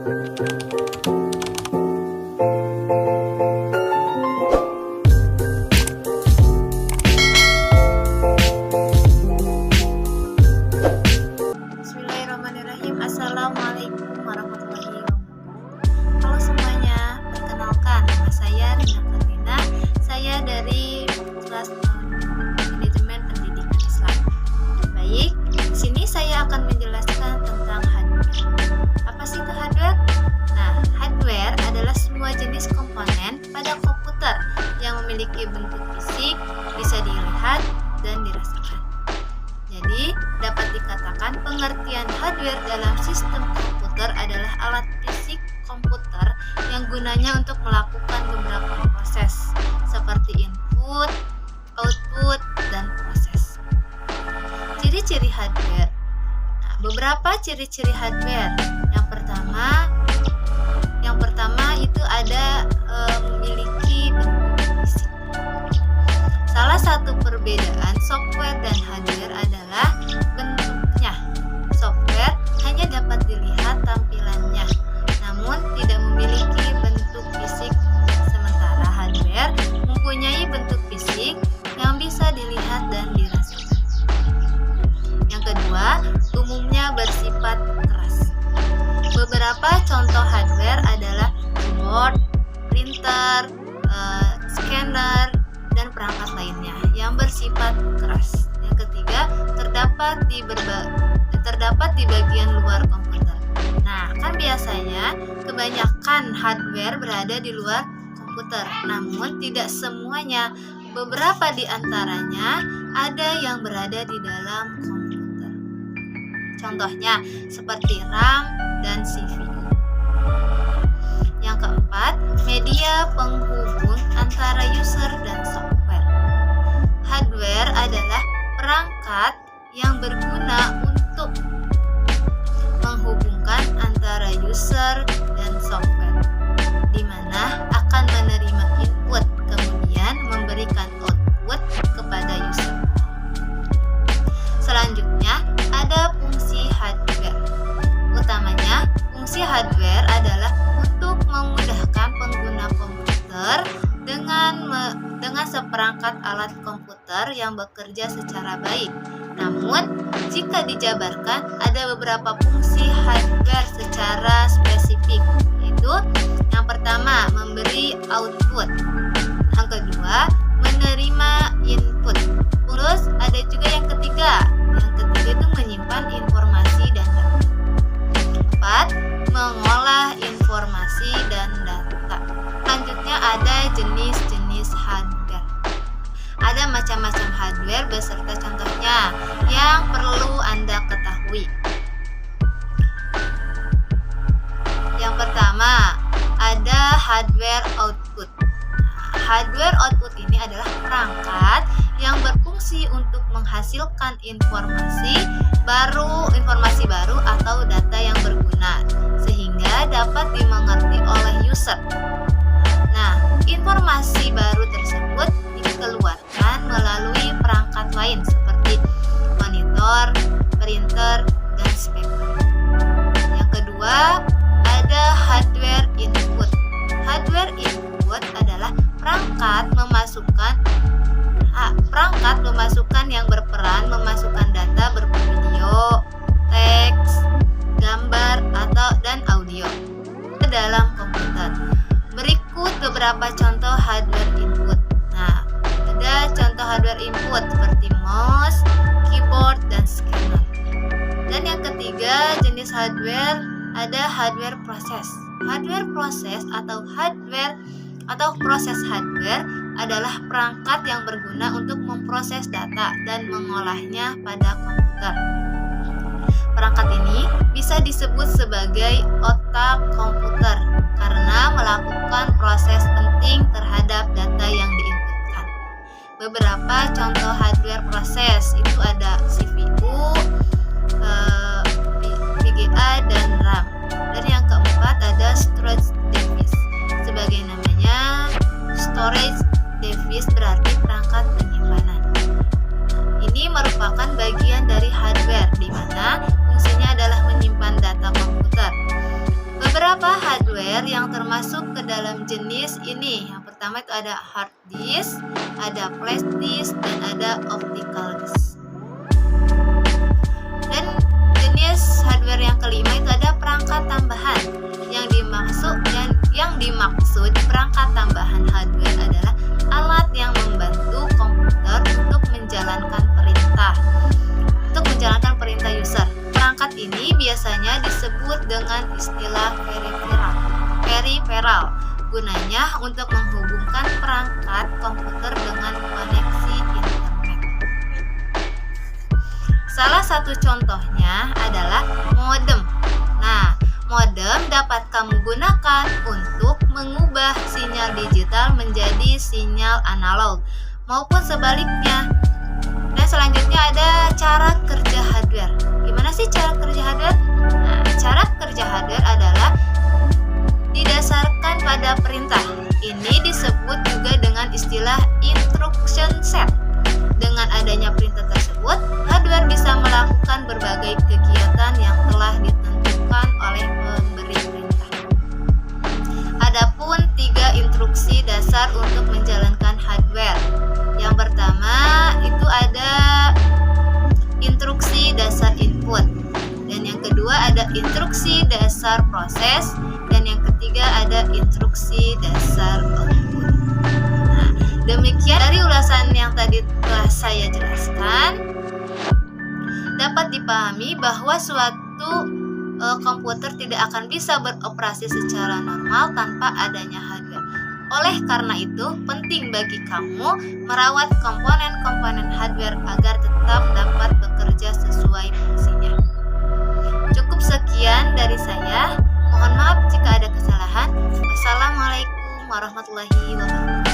Bismillahirrahmanirrahim. Assalamualaikum warahmatullahi wabarakatuh. Halo semuanya, perkenalkan nama saya Rina Karina. Saya dari kelas manajemen pendidikan Islam. Baik, di sini saya akan menjelaskan tentang hardware. Apa sih itu hardware? Nah, hardware adalah semua jenis komponen pada komputer yang memiliki bentuk fisik, bisa dilihat dan dirasakan. Jadi, dapat dikatakan pengertian hardware dalam sistem komputer adalah alat fisik komputer yang gunanya untuk melakukan beberapa proses seperti input, output, dan proses. Ciri-ciri hardware. Nah, beberapa ciri-ciri hardware. Yang pertama itu ada memiliki bentuk fisik. Salah satu perbedaan software dan hardware adalah bentuknya. Software hanya dapat dilihat tampilannya, namun tidak memiliki bentuk fisik, sementara hardware mempunyai bentuk fisik yang bisa dilihat dan dirasakan. Yang kedua, umumnya bersifat keras. Beberapa contoh hardware adalah keyboard, printer, scanner, dan perangkat lainnya yang bersifat keras. Yang ketiga, terdapat di bagian luar komputer. Nah, kan biasanya kebanyakan hardware berada di luar komputer, namun tidak semuanya. Beberapa di antaranya ada yang berada di dalam komputer. Contohnya seperti RAM dan CPU. Yang keempat, media penghubung antara user dan software. Hardware adalah perangkat yang berguna untuk menghubungkan antara user dan software, di mana akan menerima input kemudian memberikan output kepada user. Selanjutnya, ada fungsi hardware. Utamanya, fungsi hardware adalah untuk memudahkan pengguna komputer dengan seperangkat alat komputer yang bekerja secara baik. Namun, jika dijabarkan, ada beberapa fungsi hardware secara spesifik, yaitu yang pertama, memberi output. Yang kedua, menerima input. Terus ada juga yang ketiga. Yang ketiga itu menyimpan informasi dan data. 4. Mengolah informasi dan data. Selanjutnya ada jenis-jenis hardware. Ada macam-macam hardware beserta contohnya yang perlu Anda ketahui. Yang pertama, ada hardware output. Hardware output ini adalah perangkat yang berfungsi untuk menghasilkan informasi baru atau data yang berguna sehingga dapat dimengerti oleh user. Nah, informasi baru tersebut dikeluarkan melalui perangkat lain seperti monitor, printer, dan speaker. Yang kedua, ada hardware input. Hardware input adalah perangkat memasukkan yang berperan memasukkan data berupa video, teks, gambar, dan audio ke dalam komputer. Berikut beberapa contoh hardware input. Nah, ada contoh hardware input seperti mouse, keyboard, dan scanner. Dan yang ketiga, jenis hardware ada hardware proses. Hardware proses atau proses hardware adalah perangkat yang berguna untuk memproses data dan mengolahnya pada komputer. Perangkat ini bisa disebut sebagai otak komputer karena melakukan proses penting terhadap data yang diinputkan. Beberapa contoh hardware proses itu ada CPU, VGA, dan RAM. Dan yang keempat ada storage device. Sebagai namanya, storage device berarti perangkat penyimpanan. Ini merupakan bagian dari hardware di mana fungsinya adalah menyimpan data komputer. Beberapa beberapa hardware yang termasuk ke dalam jenis ini. Yang pertama itu ada hard disk, ada flash disk, dan ada optical disk. Dan jenis hardware yang kelima itu ada perangkat tambahan. Yang dimaksud perangkat tambahan hardware adalah alat yang membantu komputer untuk menjalankan perintah user. Perangkat ini biasanya disebut dengan istilah periferal. Gunanya untuk menghubungkan perangkat komputer dengan koneksi internet. Salah satu contohnya adalah modem. Nah, modem dapat kamu gunakan untuk mengubah sinyal digital menjadi sinyal analog maupun sebaliknya. Dan selanjutnya ada cara kerja hardware. Gimana sih cara kerja hardware? Nah, cara kerja hardware adalah didasarkan pada perintah. Ini disebut juga dengan istilah instruction set. Dengan adanya perintah tersebut, hardware bisa melakukan berbagai kegiatan yang telah ditentukan oleh pemberi perintah. Adapun 3 instruksi dasar untuk menjalankan hardware. Yang pertama itu ada instruksi dasar input, dan yang kedua ada instruksi dasar proses, dan yang ketiga ada instruksi dasar output. Nah, demikian dari ulasan yang tadi telah saya jelaskan, dapat dipahami bahwa suatu komputer tidak akan bisa beroperasi secara normal tanpa adanya hardware. Oleh karena itu, penting bagi kamu merawat komponen-komponen hardware agar tetap dapat bekerja sesuai fungsinya. Cukup sekian dari saya. Mohon maaf jika ada kesalahan. Wassalamualaikum warahmatullahi wabarakatuh.